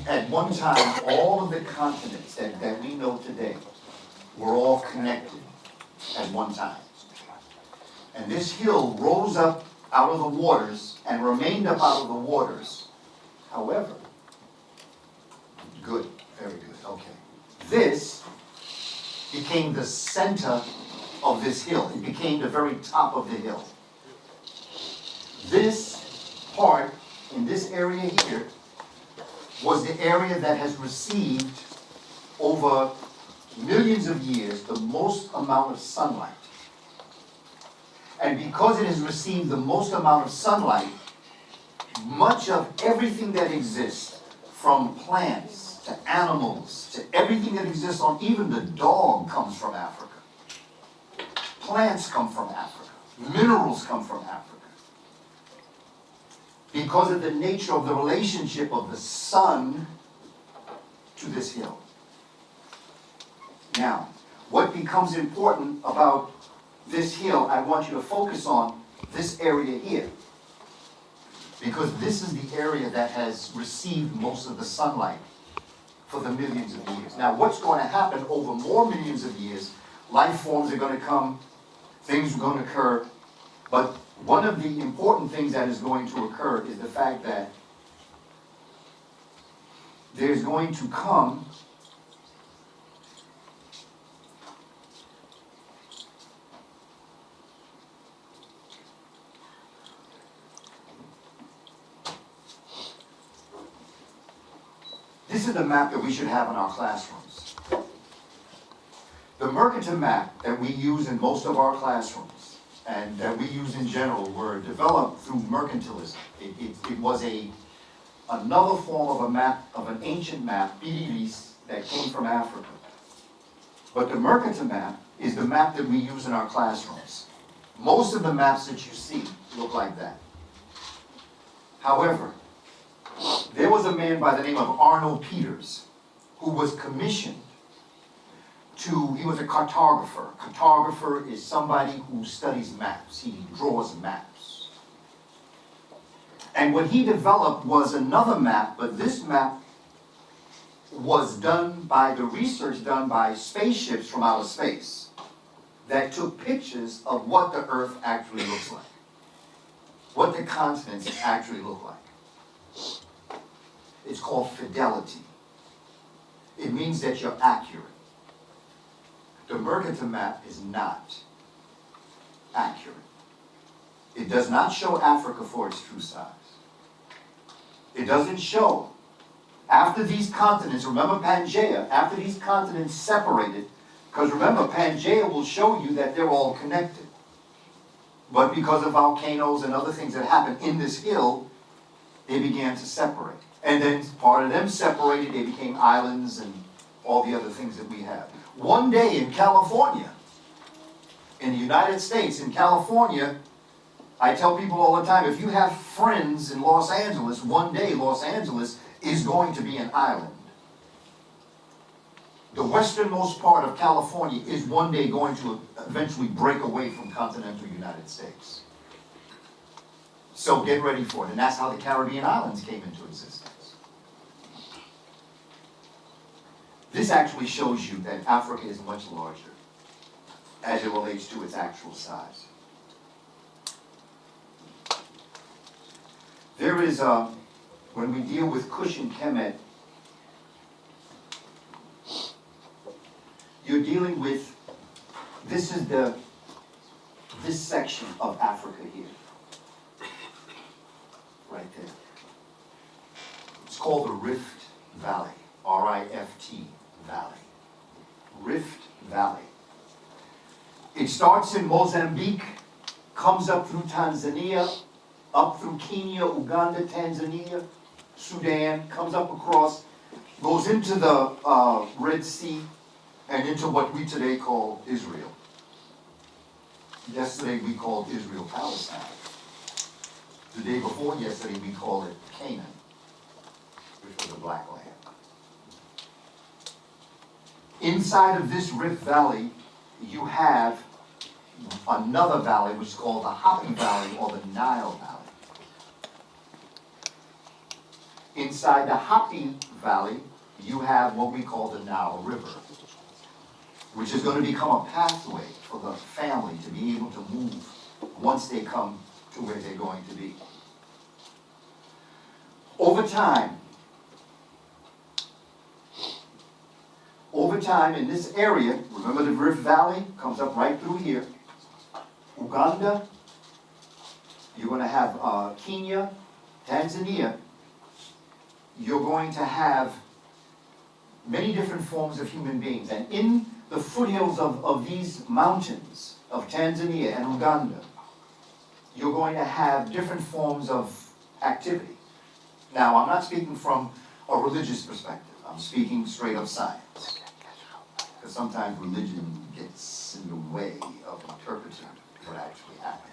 At one time, all of the continents that we know today were all connected at one time. And this hill rose up out of the waters and remained up out of the waters. However, good, very good, okay. This became the center of this hill. It became the very top of the hill. This part, in this area here, was the area that has received, over millions of years, the most amount of sunlight. And because it has received the most amount of sunlight, much of everything that exists, from plants to animals to everything that exists on, even the dog, comes from Africa. Plants come from Africa. Minerals come from Africa. Because of the nature of the relationship of the sun to this hill. Now, what becomes important about this hill, I want you to focus on this area here. Because this is the area that has received most of the sunlight for the millions of years. Now, what's going to happen over more millions of years? Life forms are going to come, things are going to occur, but one of the important things that is going to occur is the fact that there's going to come this is the map that we should have in our classrooms. The Mercator map that we use in most of our classrooms and that we use in general were developed through mercantilism. It was another form of a map, of an ancient map, Birilis, that came from Africa. But the Mercator map is the map that we use in our classrooms. Most of the maps that you see look like that. However, there was a man by the name of Arnold Peters who was commissioned he was a cartographer. Cartographer is somebody who studies maps. He draws maps. And what he developed was another map, but this map was done by the research done by spaceships from outer space that took pictures of what the Earth actually looks like, what the continents actually look like. It's called fidelity. It means that you're accurate. The Mercator map is not accurate. It does not show Africa for its true size. It doesn't show. After these continents, remember Pangaea, after these continents separated, because remember Pangaea will show you that they're all connected. But because of volcanoes and other things that happened in this hill, they began to separate. And then part of them separated, they became islands and all the other things that we have. One day in California, in the United States, in California, I tell people all the time, if you have friends in Los Angeles, one day Los Angeles is going to be an island. The westernmost part of California is one day going to eventually break away from continental United States. So get ready for it. And that's how the Caribbean islands came into existence. This actually shows you that Africa is much larger as it relates to its actual size. There is, when we deal with Kush and Kemet, you're dealing with, this section of Africa here. Right there. It's called the Rift Valley, R-I-F-T Valley. Rift Valley. It starts in Mozambique, comes up through Tanzania, up through Kenya, Uganda, Tanzania, Sudan, comes up across, goes into the Red Sea, and into what we today call Israel. Yesterday we called Israel Palestine. The day before yesterday we called it Canaan, which was the Black Land. Inside of this Rift Valley, you have another valley which is called the Happy Valley or the Nile Valley. Inside the Happy Valley, you have what we call the Nile River, which is going to become a pathway for the family to be able to move once they come to where they're going to be. Over time in this area, remember the Rift Valley comes up right through here. Uganda, you're going to have Kenya, Tanzania. You're going to have many different forms of human beings. And in the foothills of these mountains of Tanzania and Uganda, you're going to have different forms of activity. Now, I'm not speaking from a religious perspective. I'm speaking straight up science. Because sometimes religion gets in the way of interpreting what actually happened.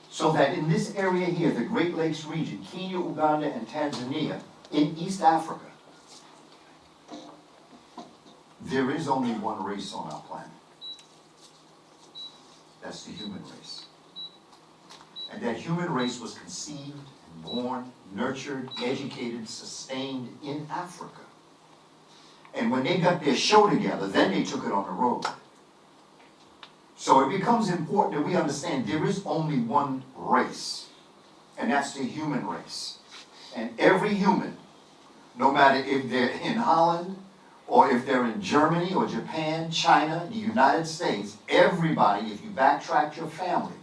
So that in this area here, the Great Lakes region, Kenya, Uganda, and Tanzania, in East Africa, there is only one race on our planet. That's the human race. And that human race was conceived and born, nurtured, educated, sustained in Africa. And when they got their show together, then they took it on the road. So it becomes important that we understand there is only one race, and that's the human race. And every human, no matter if they're in Holland, or if they're in Germany, or Japan, China, the United States, everybody, if you backtrack your family,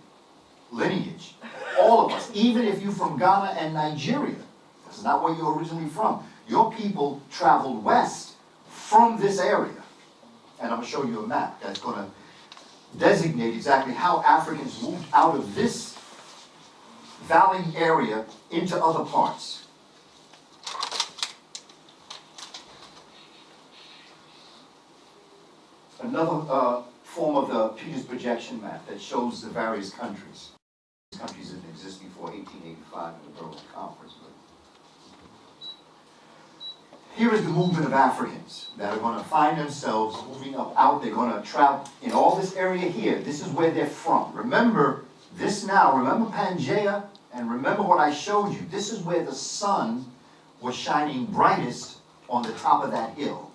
lineage, all of us, even if you're from Ghana and Nigeria, that's not where you're originally from, your people traveled west from this area. And I'm going to show you a map that's going to designate exactly how Africans moved out of this valley area into other parts. Another form of the Peters projection map that shows the various countries. These countries didn't exist before 1885 in the Berlin Conference. Here is the movement of Africans that are going to find themselves moving up out. They're going to travel in all this area here. This is where they're from. Remember this now. Remember Pangaea, and remember what I showed you. This is where the sun was shining brightest on the top of that hill.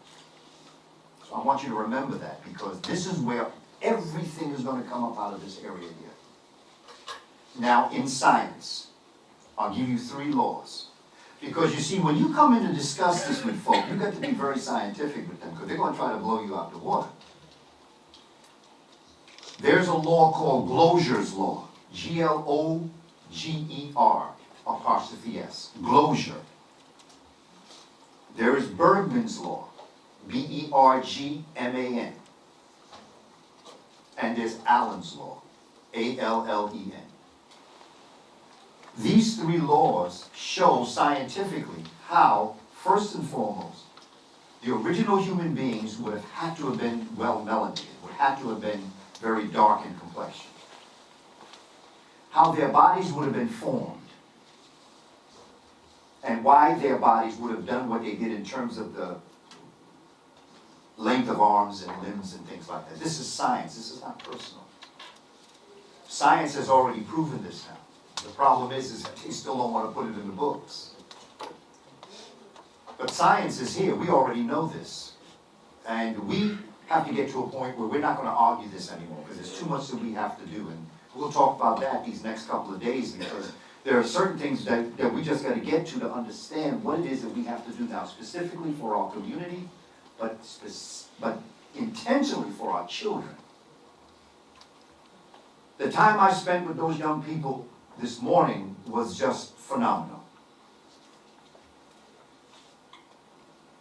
So I want you to remember that, because this is where everything is going to come up out of this area here. Now, in science, I'll give you 3 laws. Because you see, when you come in and discuss this with folk, you've got to be very scientific with them, because they're going to try to blow you out the water. There's a law called Glosier's law. G-L-O-G-E-R, apostrophe S. Glosier. There is Bergman's law. B-E-R-G-M-A-N. And there's Allen's law. A-L-L-E-N. These 3 laws show scientifically how, first and foremost, the original human beings would have had to have been well melanated, would have to have been very dark in complexion. How their bodies would have been formed, and why their bodies would have done what they did in terms of the length of arms and limbs and things like that. This is science. This is not personal. Science has already proven this now. The problem is that they still don't want to put it in the books. But science is here. We already know this. And we have to get to a point where we're not going to argue this anymore, because there's too much that we have to do. And we'll talk about that these next couple of days, because there are certain things that we just got to get to understand what it is that we have to do now, specifically for our community, but intentionally for our children. The time I spent with those young people this morning was just phenomenal.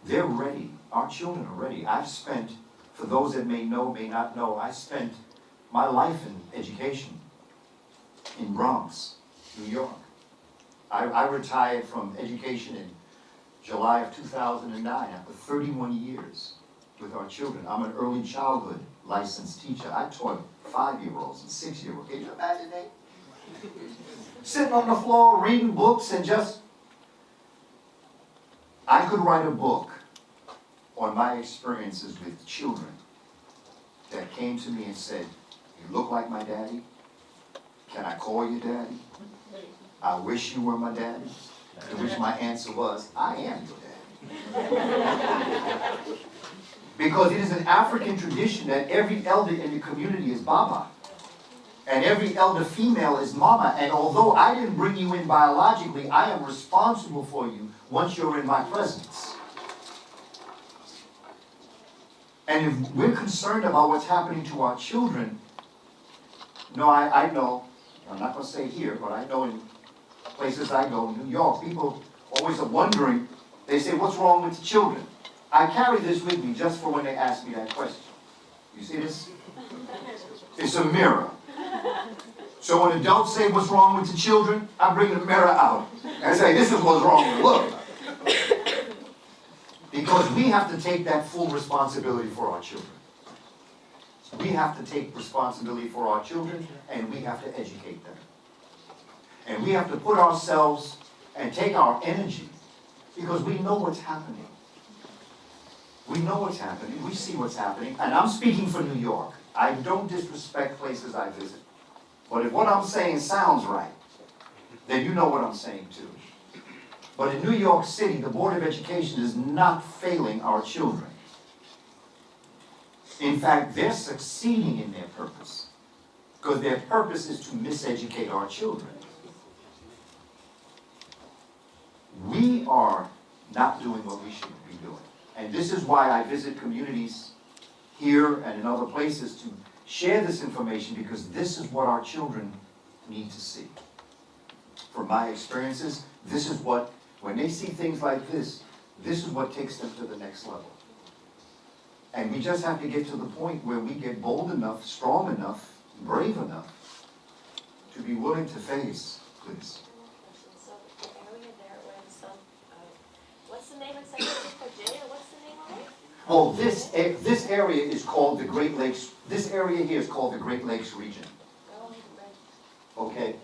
They're ready. Our children are ready. I've spent, for those that may know, may not know, I spent my life in education in Bronx, New York. I retired from education in July of 2009 after 31 years with our children. I'm an early childhood licensed teacher. I taught 5-year-olds and 6-year-olds. Can you imagine that? Sitting on the floor, reading books, and just... I could write a book on my experiences with children that came to me and said, "You look like my daddy. Can I call you daddy?" I wish you were my daddy. To which my answer was, I am your daddy. Because it is an African tradition that every elder in the community is Baba. And every elder female is Mama. And although I didn't bring you in biologically, I am responsible for you once you're in my presence. And if we're concerned about what's happening to our children, no, I know, I'm not going to say here, but I know in places I go, New York, people always are wondering, they say, what's wrong with the children? I carry this with me just for when they ask me that question. You see this? It's a mirror. So when adults say what's wrong with the children, I bring the mirror out and say, this is what's wrong with look. Because we have to take that full responsibility for our children. We have to take responsibility for our children, and we have to educate them. And we have to put ourselves and take our energy, because we know what's happening. We know what's happening. We see what's happening. And I'm speaking for New York. I don't disrespect places I visit. But if what I'm saying sounds right, then you know what I'm saying too. But in New York City, the Board of Education is not failing our children. In fact, they're succeeding in their purpose. Because their purpose is to miseducate our children. We are not doing what we should be doing. And this is why I visit communities here and in other places to share this information, because this is what our children need to see. From my experiences, this is what, when they see things like this is what takes them to the next level. And we just have to get to the point where we get bold enough, strong enough, brave enough to be willing to face this. So the area there where the sun, what's the name exactly for jail? What's the name of it? Well, this area is called the Great Lakes. This area here is called the Great Lakes region. Okay.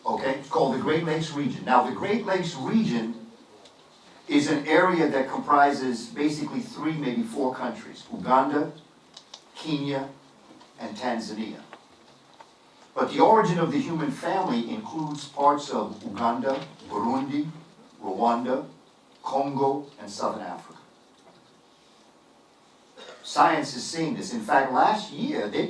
Okay, it's called the Great Lakes region. Now, the Great Lakes region is an area that comprises basically 3, maybe 4 countries: Uganda, Kenya, and Tanzania. But the origin of the human family includes parts of Uganda, Burundi, Rwanda, Congo, and Southern Africa. Science is seeing this. In fact, last year they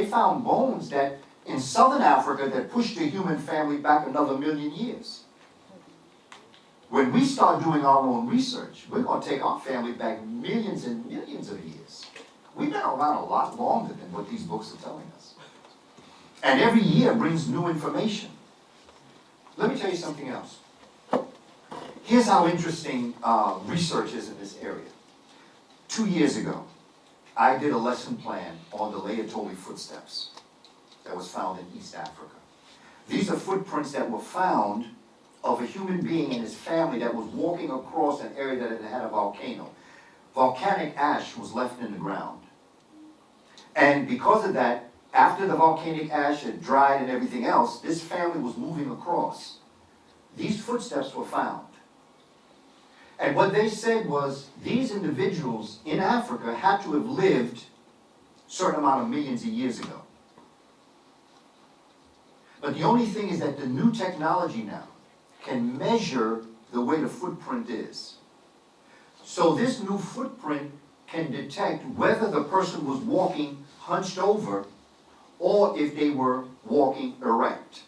found bones that in Southern Africa that pushed the human family back another 1,000,000 years. When we start doing our own research, we're going to take our family back millions and millions of years. We've been around a lot longer than what these books are telling us. And every year brings new information. Let me tell you something else. Here's how interesting research is in this area. 2 years ago, I did a lesson plan on the Laetoli footsteps that was found in East Africa. These are footprints that were found of a human being and his family that was walking across an area that had had a volcano. Volcanic ash was left in the ground. And because of that, after the volcanic ash had dried and everything else, this family was moving across. These footsteps were found. And what they said was, these individuals in Africa had to have lived a certain amount of millions of years ago. But the only thing is that the new technology now can measure the way the footprint is. So this new footprint can detect whether the person was walking hunched over or if they were walking erect.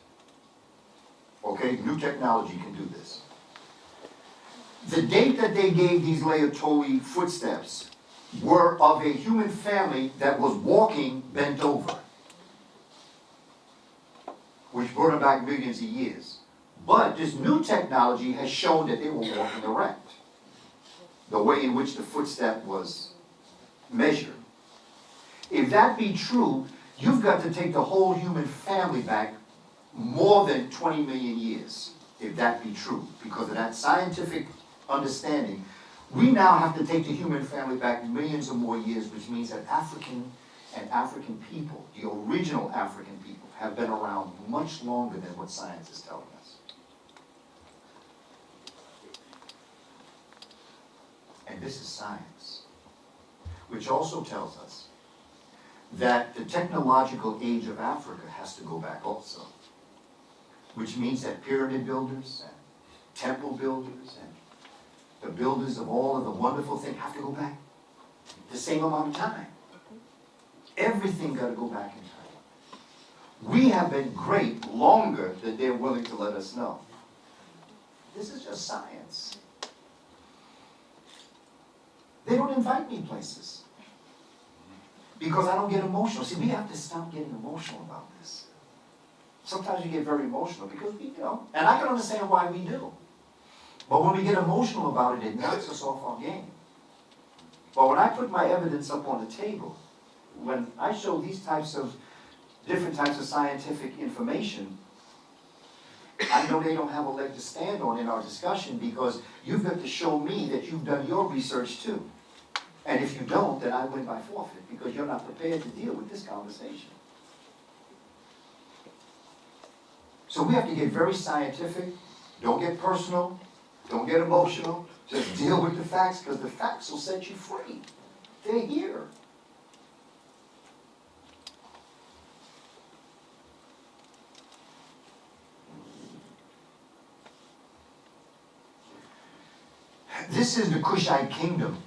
Okay, new technology can do this. The date that they gave these Laetoli footsteps were of a human family that was walking bent over, which brought them back millions of years. But this new technology has shown that they were walking erect, the way in which the footstep was measured. If that be true, you've got to take the whole human family back more than 20 million years, if that be true, because of that scientific understanding. We now have to take the human family back millions or more years, which means that African people, the original African people, have been around much longer than what science is telling us. And this is science, which also tells us that the technological age of Africa has to go back also. Which means that pyramid builders and temple builders and the builders of all of the wonderful things have to go back the same amount of time. Everything got to go back in time. We have been great longer than they're willing to let us know. This is just science. They don't invite me places because I don't get emotional. See, we have to stop getting emotional about this. Sometimes we get very emotional because we, and I can understand why we do. But when we get emotional about it, it knocks us off our game. But when I put my evidence up on the table, when I show these different types of scientific information, I know they don't have a leg to stand on in our discussion because you've got to show me that you've done your research too. And if you don't, then I win by forfeit because you're not prepared to deal with this conversation. So we have to get very scientific. Don't get personal. Don't get emotional. Just deal with the facts because the facts will set you free. They're here. This is the Kushite kingdom.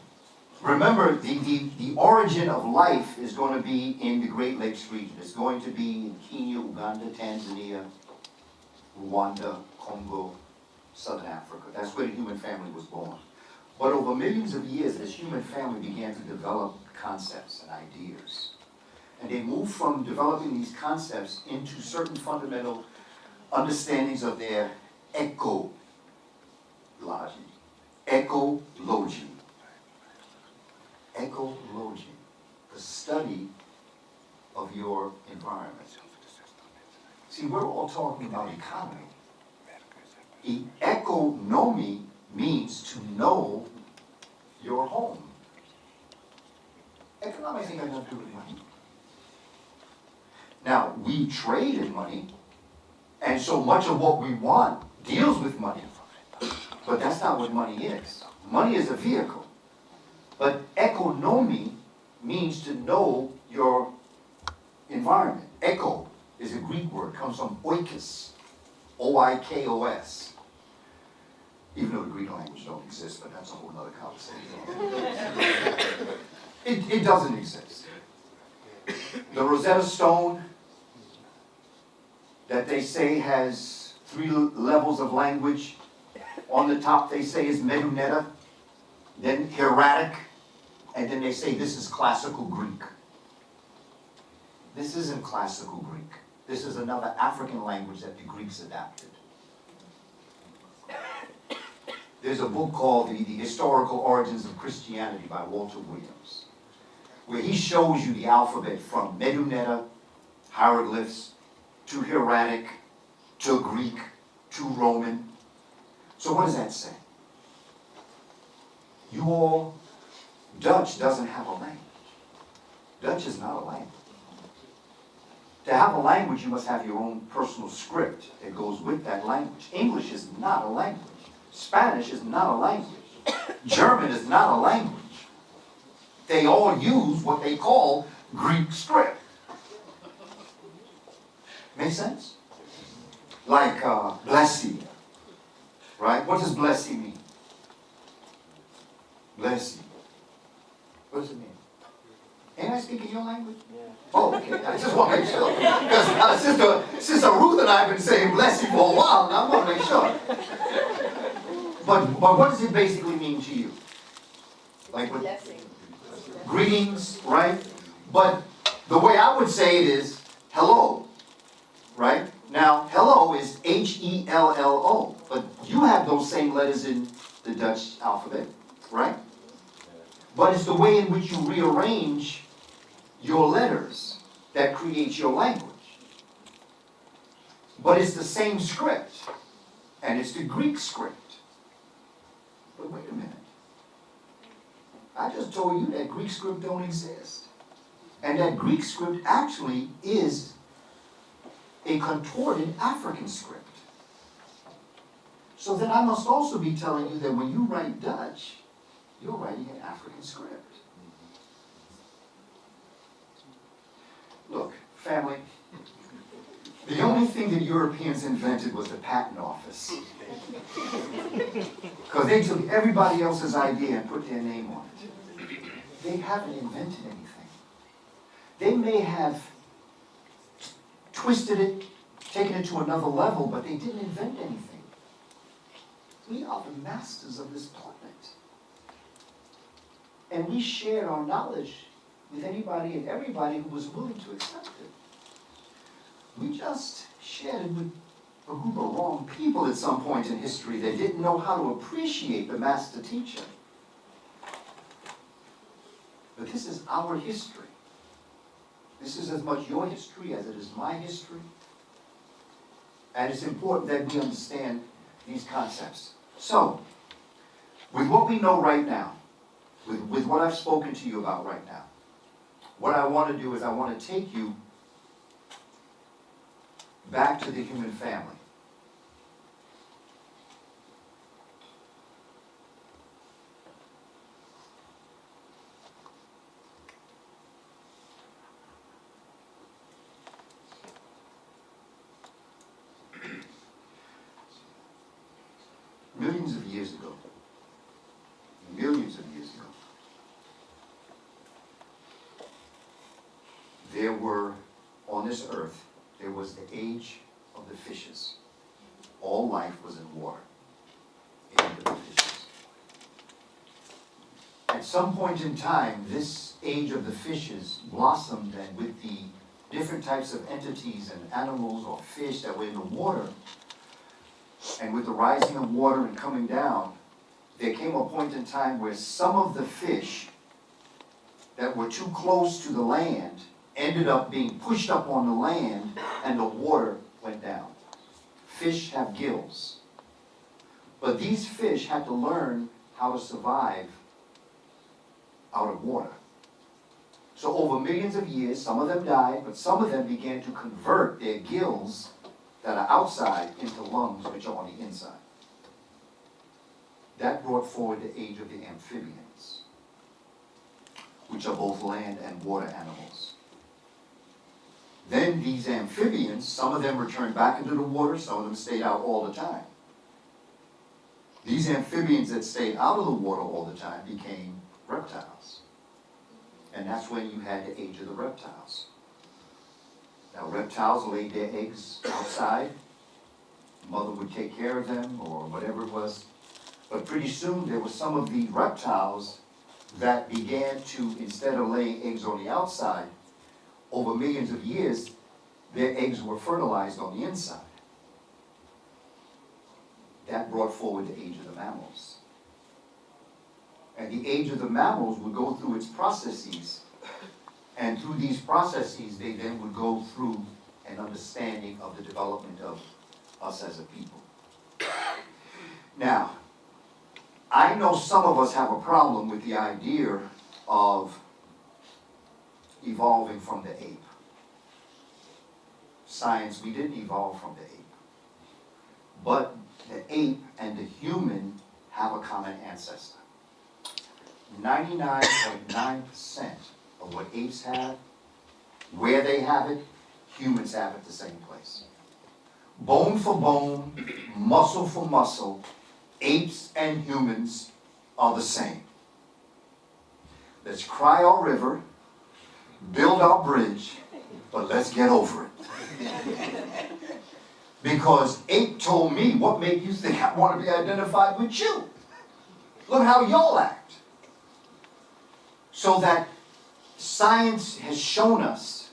Remember, the origin of life is going to be in the Great Lakes region. It's going to be in Kenya, Uganda, Tanzania, Rwanda, Congo, Southern Africa. That's where the human family was born. But over millions of years, this human family began to develop concepts and ideas. And they moved from developing these concepts into certain fundamental understandings of their ecology. Ecology. Ecology. The study of your environment. See, we're all talking about economy. Economy means to know your home. Economics ain't got nothing to do with money. Now, we trade in money, and so much of what we want deals with money. But that's not what money is. Money is a vehicle. But economy means to know your environment. Eco is a Greek word, comes from oikos, O-I-K-O-S. Even though the Greek language don't exist, but that's a whole other conversation. It doesn't exist. The Rosetta Stone that they say has 3 levels of language, on the top they say is Meduneta, then Hieratic, and then they say this is classical Greek. This isn't classical Greek. This is another African language that the Greeks adapted. There's a book called The Historical Origins of Christianity by Walter Williams, where he shows you the alphabet from Meduneta, hieroglyphs, to Hieratic, to Greek, to Roman. So what does that say? You all, Dutch doesn't have a language. Dutch is not a language. To have a language, you must have your own personal script that goes with that language. English is not a language. Spanish is not a language. German is not a language. They all use what they call Greek script. Make sense? Like blessing, right? What does blessing mean? Blessing. What does it mean? Ain't I speaking your language? Yeah. Oh, okay. I just want to make sure. Because Sister Ruth and I have been saying bless you for a while, and I want to make sure. But what does it basically mean to you? Like what? Blessing. Greetings, right? But the way I would say it is hello, right? Now, hello is H-E-L-L-O, but you have those same letters in the Dutch alphabet, right? But it's the way in which you rearrange your letters that creates your language. But it's the same script, and it's the Greek script. But wait a minute. I just told you that Greek script don't exist. And that Greek script actually is a contorted African script. So then I must also be telling you that when you write Dutch, you're writing an African script. Look, family, the only thing that Europeans invented was the patent office. Because they took everybody else's idea and put their name on it. They haven't invented anything. They may have twisted it, taken it to another level, but they didn't invent anything. We are the masters of this planet. And we shared our knowledge with anybody and everybody who was willing to accept it. We just shared it with a group of wrong people at some point in history that didn't know how to appreciate the master teacher. But this is our history. This is as much your history as it is my history. And it's important that we understand these concepts. So, with what we know right now, with what I've spoken to you about right now, what I want to do is I want to take you back to the human family. Millions of years ago, there were, on this earth, there was the age of the fishes. All life was in water. Age of the fishes. At some point in time, this age of the fishes blossomed, and with the different types of entities and animals or fish that were in the water, and with the rising of water and coming down, there came a point in time where some of the fish that were too close to the land ended up being pushed up on the land, and the water went down. Fish have gills. But these fish had to learn how to survive out of water. So over millions of years, some of them died, but some of them began to convert their gills that are outside into lungs which are on the inside. That brought forward the age of the amphibians, which are both land and water animals. Then these amphibians, some of them returned back into the water, some of them stayed out all the time. These amphibians that stayed out of the water all the time became reptiles. And that's when you had the age of the reptiles. Now, reptiles laid their eggs outside. Mother would take care of them or whatever it was. But pretty soon there were some of the reptiles that began to, instead of laying eggs on the outside, over millions of years, their eggs were fertilized on the inside. That brought forward the age of the mammals. And the age of the mammals would go through its processes. And through these processes, they then would go through an understanding of the development of us as a people. Now, I know some of us have a problem with the idea of evolving from the ape. Science, we didn't evolve from the ape. But the ape and the human have a common ancestor. 99.9% of what apes have, where they have it, humans have it the same place. Bone for bone, muscle for muscle, apes and humans are the same. Let's cry our river, build our bridge, but let's get over it. Because ape told me, what made you think I want to be identified with you? Look how y'all act. So that science has shown us,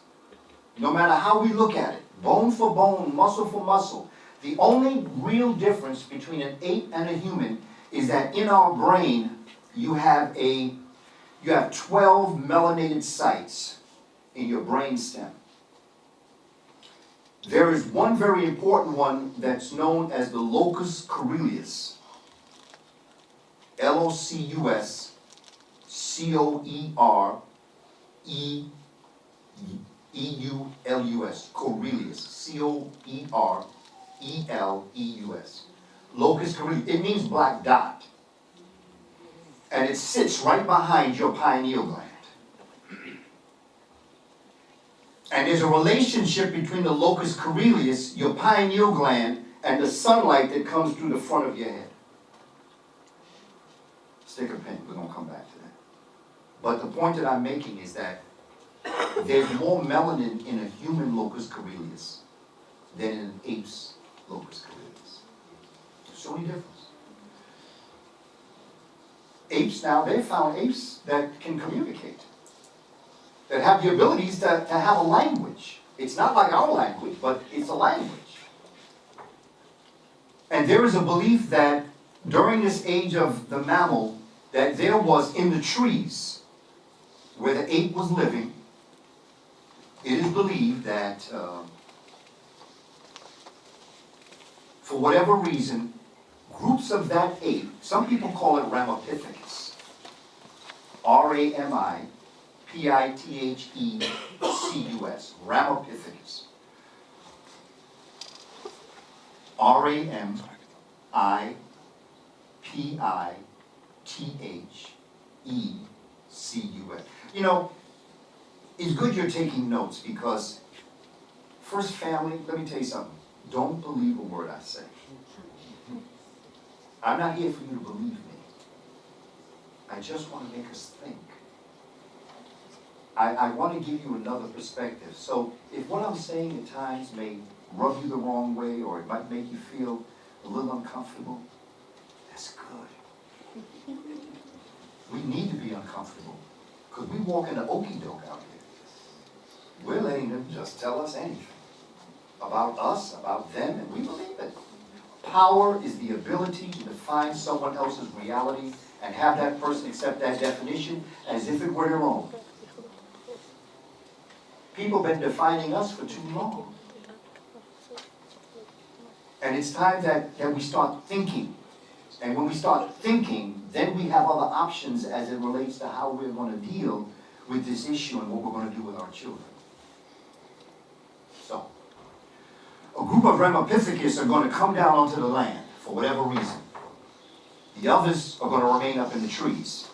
no matter how we look at it, bone for bone, muscle for muscle, the only real difference between an ape and a human is that in our brain, you have 12 melanated sites in your brain stem. There is one very important one that's known as the locus coeruleus. L-O-C-U-S C-O-E-R-E-U-L-U-S. Coeruleus. C-O-E-R-E-L-E-U-S. Locus coeruleus. It means black dot. And it sits right behind your pineal gland. And there's a relationship between the locus coeruleus, your pineal gland, and the sunlight that comes through the front of your head. Stick a pin, we're going to come back to that. But the point that I'm making is that there's more melanin in a human locus coeruleus than in an ape's locus coeruleus. There's so many differences. Apes now, they've found apes that can communicate, that have the abilities to have a language. It's not like our language, but it's a language. And there is a belief that during this age of the mammal, that there was in the trees where the ape was living, it is believed that for whatever reason, groups of that ape, some people call it Ramapithecus, R-A-M-I-P-I-T-H-E-C-U-S, Ramapithecus. R-A-M-I-P-I-T-H-E-C-U-S. You know, it's good you're taking notes because, first family, let me tell you something. Don't believe a word I say. I'm not here for you to believe me. I just want to make us think. I want to give you another perspective. So if what I'm saying at times may rub you the wrong way or it might make you feel a little uncomfortable, that's good. We need to be uncomfortable because we walk in an okie doke out here. We're letting them just tell us anything about us, about them, and we believe it. Power is the ability to define someone else's reality and have that person accept that definition as if it were their own. People have been defining us for too long. And it's time that we start thinking. And when we start thinking, then we have other options as it relates to how we're going to deal with this issue and what we're going to do with our children. So, a group of Ramapithecus are going to come down onto the land for whatever reason. The others are going to remain up in the trees.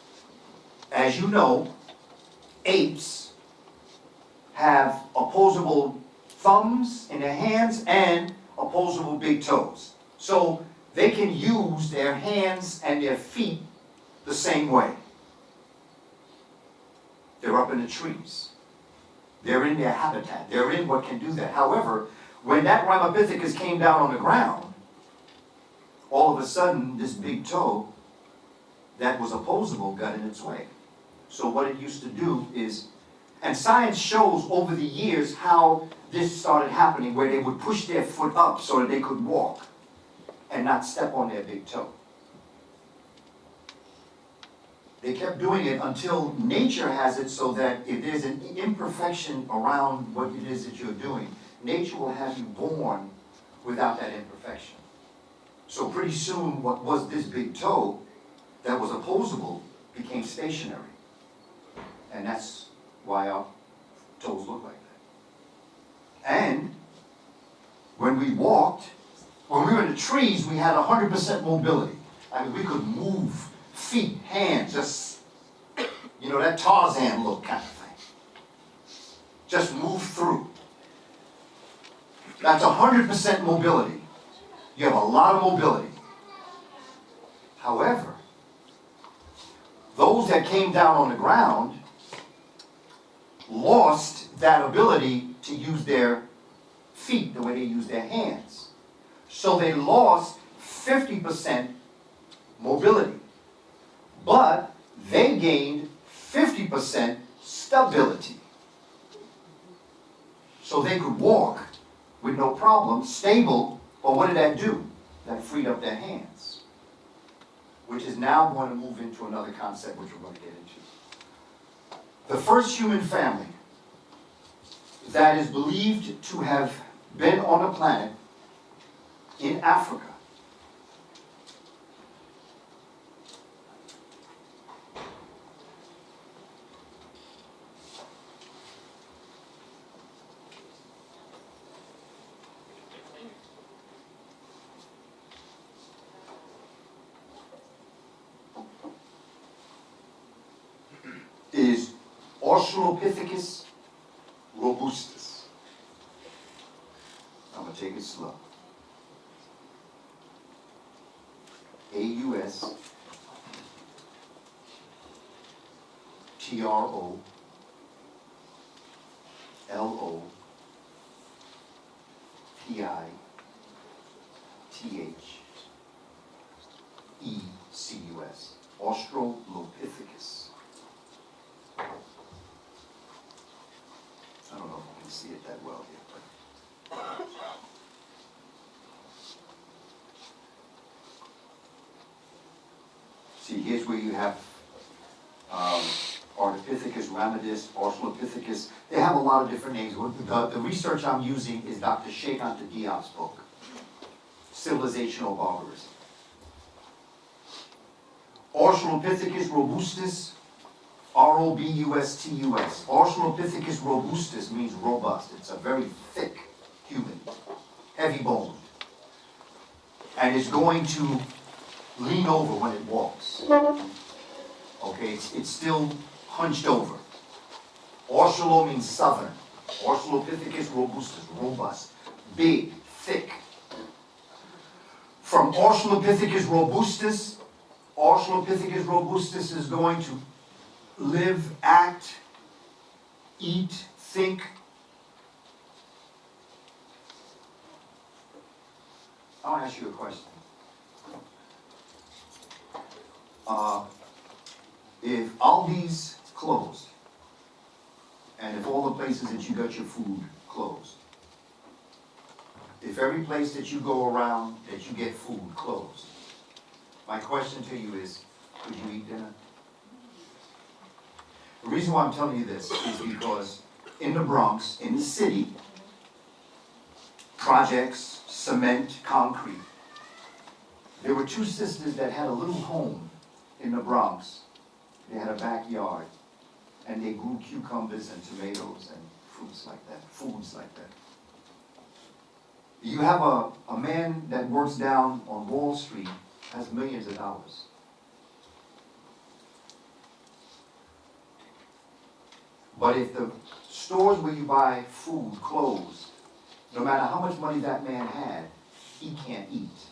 As you know, apes have opposable thumbs in their hands and opposable big toes. So they can use their hands and their feet the same way. They're up in the trees. They're in their habitat. They're in what can do that. However, when that Ramapithecus came down on the ground, all of a sudden this big toe that was opposable got in its way. So what it used to do is, and science shows over the years how this started happening, where they would push their foot up so that they could walk and not step on their big toe. They kept doing it until nature has it so that if there's an imperfection around what it is that you're doing, nature will have you born without that imperfection. So pretty soon what was this big toe that was opposable became stationary. And that's why our toes look like that. And when we walked, when we were in the trees, we had 100% mobility. I mean, we could move feet, hands, just, you know, that Tarzan look kind of thing. Just move through. That's 100% mobility. You have a lot of mobility. However, those that came down on the ground lost that ability to use their feet the way they use their hands. So they lost 50% mobility. But they gained 50% stability. So they could walk with no problem, stable, but what did that do? That freed up their hands. Which is now going to move into another concept which we're going to get into. The first human family that is believed to have been on a planet in Africa is Australopithecus robustus. Ausla. Australopithecus. Australopithecus. I don't know if you can see it that well here, but see, here's where you have Ardipithecus, Ramidus, Australopithecus. They have a lot of different names. The research I'm using is Dr. Sheikh Anta Diop's book, Civilizational Barbarism. Australopithecus robustus, R-O-B-U-S-T-U-S. Australopithecus robustus means robust. It's a very thick human, heavy boned. And it's going to lean over when it walks. Okay, it's still hunched over. Australo means southern. Australopithecus robustus, robust, big, thick. From Australopithecus robustus is going to live, act, eat, think. I want to ask you a question. If Aldi's closed, and if all the places that you got your food closed, if every place that you go around that you get food closed, my question to you is, could you eat dinner? The reason why I'm telling you this is because in the Bronx, in the city, projects, cement, concrete, there were two sisters that had a little home in the Bronx. They had a backyard, and they grew cucumbers and tomatoes and foods like that. You have a man that works down on Wall Street, has millions of dollars. But if the stores where you buy food close, no matter how much money that man had, he can't eat.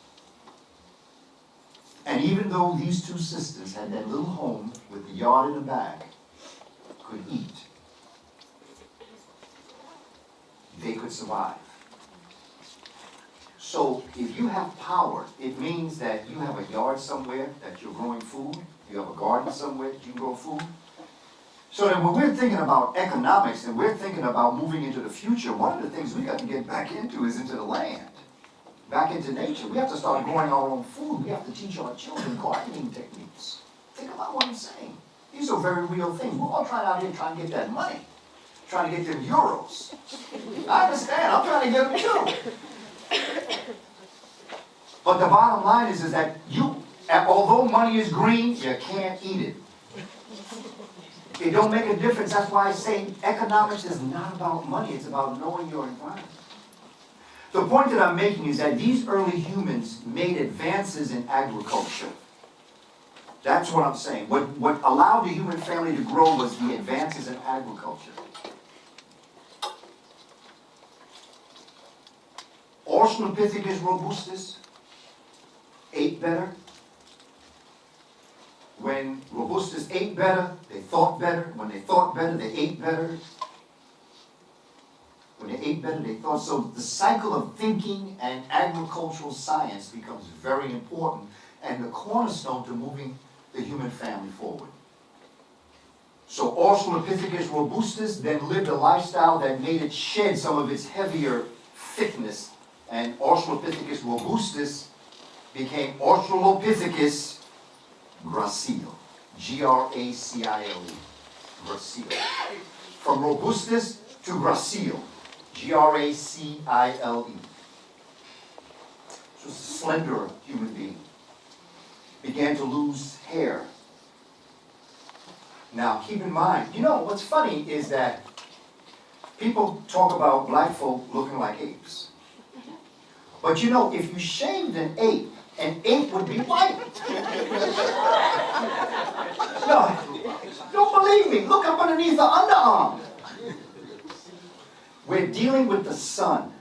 And even though these two sisters had that little home with the yard in the back, could eat, they could survive. So if you have power, it means that you have a yard somewhere that you're growing food, you have a garden somewhere that you grow food. So that when we're thinking about economics and we're thinking about moving into the future, one of the things we got to get back into is into the land, back into nature. We have to start growing our own food. We have to teach our children gardening techniques. Think about what I'm saying. These are very real things. We're all trying out here trying to get that money, trying to get them euros. I understand. I'm trying to get them too. But the bottom line is that although money is green, you can't eat it. It don't make a difference. That's why I say economics is not about money. It's about knowing your environment. The point that I'm making is that these early humans made advances in agriculture. That's what I'm saying. What allowed the human family to grow was the advances in agriculture. Australopithecus robustus ate better. When robustus ate better, they thought better. When they thought better, they ate better. When they ate better, they thought. So the cycle of thinking and agricultural science becomes very important and the cornerstone to moving the human family forward. So Australopithecus robustus then lived a lifestyle that made it shed some of its heavier thickness, and Australopithecus robustus became Australopithecus gracile, G-R-A-C-I-L-E, gracile. From robustus to gracile, G-R-A-C-I-L-E. So a slender human being. Began to lose hair. Now, keep in mind, what's funny is that people talk about black folk looking like apes. But if you shaved an ape would be white. No, don't believe me. Look up underneath the underarm. We're dealing with the sun.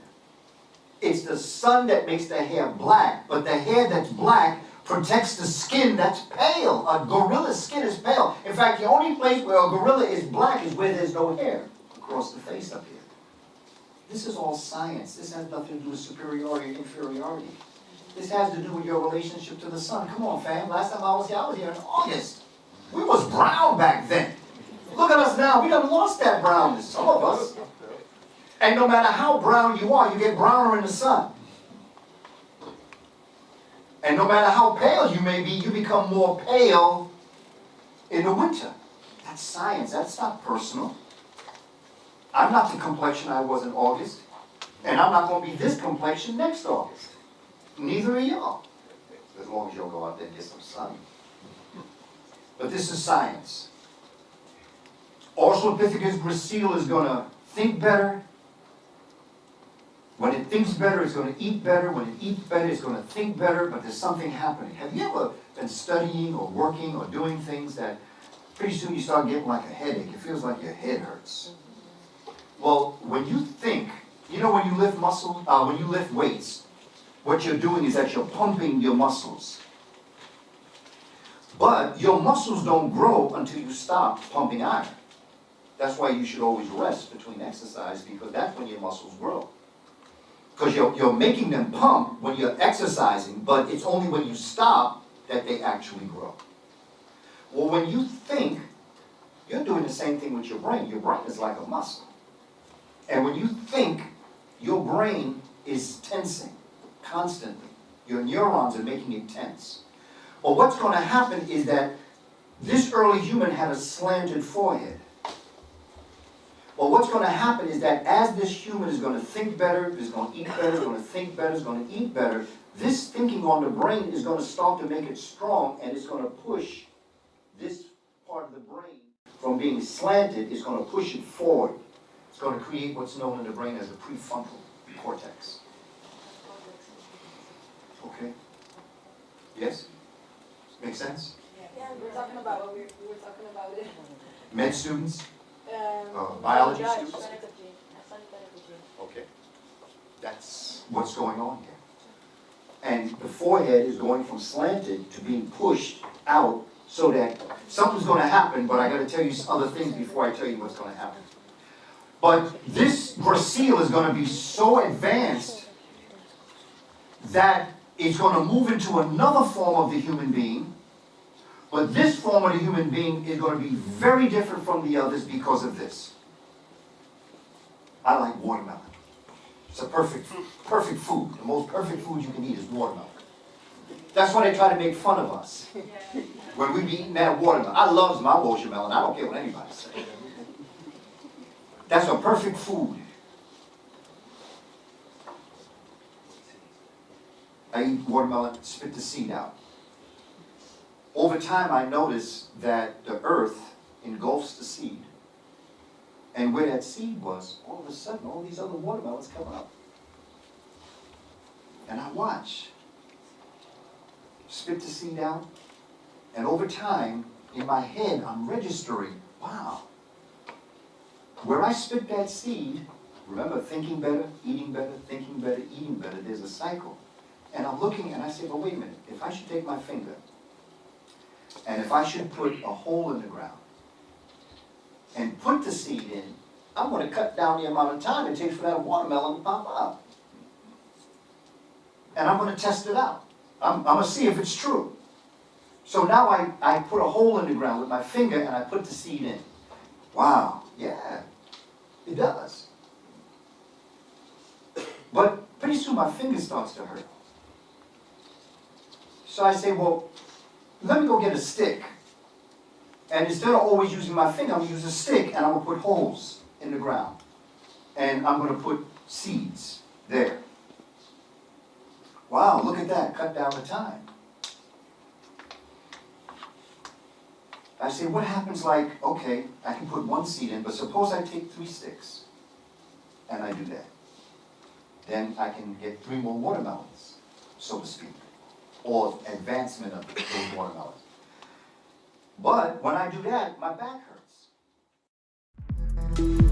It's the sun that makes the hair black, but the hair that's black protects the skin that's pale. A gorilla's skin is pale. In fact, the only place where a gorilla is black is where there's no hair across the face up here. This is all science. This has nothing to do with superiority and inferiority. This has to do with your relationship to the sun. Come on, fam. Last time I was here in August. We was brown back then. Look at us now. We done lost that brownness, some of us. And no matter how brown you are, you get browner in the sun. And no matter how pale you may be, you become more pale in the winter. That's science. That's not personal. I'm not the complexion I was in August. And I'm not going to be this complexion next August. Neither are y'all. As long as you'll go out there and get some sun. But this is science. Australopithecus gracile is going to think better. When it thinks better, it's going to eat better. When it eats better, it's going to think better. But there's something happening. Have you ever been studying or working or doing things that pretty soon you start getting like a headache? It feels like your head hurts. Well, when you think, you know when you lift muscle, when you lift weights, what you're doing is that you're pumping your muscles. But your muscles don't grow until you stop pumping iron. That's why you should always rest between exercise, because that's when your muscles grow. Because you're making them pump when you're exercising, but it's only when you stop that they actually grow. Well, when you think, you're doing the same thing with your brain. Your brain is like a muscle. And when you think, your brain is tensing constantly. Your neurons are making it tense. Well, what's going to happen is that this early human had a slanted forehead. Well, what's going to happen is that as this human is going to think better, is going to eat better, is going to think better, is going to eat better, this thinking on the brain is going to start to make it strong, and it's going to push this part of the brain from being slanted. It's going to push it forward. It's going to create what's known in the brain as a prefrontal cortex. Okay? Yes? Make sense? Yeah, we were talking about what we were talking about it. Med students? Biology students? Okay. That's what's going on here. And the forehead is going from slanted to being pushed out so that something's going to happen, but I got to tell you some other things before I tell you what's going to happen. But this gracile is going to be so advanced that it's going to move into another form of the human being. But this form of the human being is going to be very different from the others because of this. I like watermelon. It's a perfect food. The most perfect food you can eat is watermelon. That's why they try to make fun of us when we be eating that watermelon. I love my watermelon. I don't care what anybody says. That's a perfect food. I eat watermelon, spit the seed out. Over time, I noticed that the earth engulfs the seed. And where that seed was, all of a sudden, all these other watermelons come up. And I watch. Spit the seed out. And over time, in my head, I'm registering, wow. Where I spit that seed, remember, thinking better, eating better, thinking better, eating better, there's a cycle. And I'm looking and I say, well, wait a minute, if I should take my finger, and if I should put a hole in the ground, and put the seed in, I'm going to cut down the amount of time it takes for that watermelon to pop up. And I'm going to test it out. I'm going to see if it's true. So now I put a hole in the ground with my finger and I put the seed in. Wow, yeah, it does. But pretty soon my finger starts to hurt. So I say, well, let me go get a stick. And instead of always using my finger, I'm going to use a stick and I'm going to put holes in the ground. And I'm going to put seeds there. Wow, look at that, cut down the time. I say, what happens like, okay, I can put one seed in, but suppose I take 3 sticks, and I do that. Then I can get 3 more watermelons, so to speak, or advancement of those watermelons. But when I do that, my back hurts.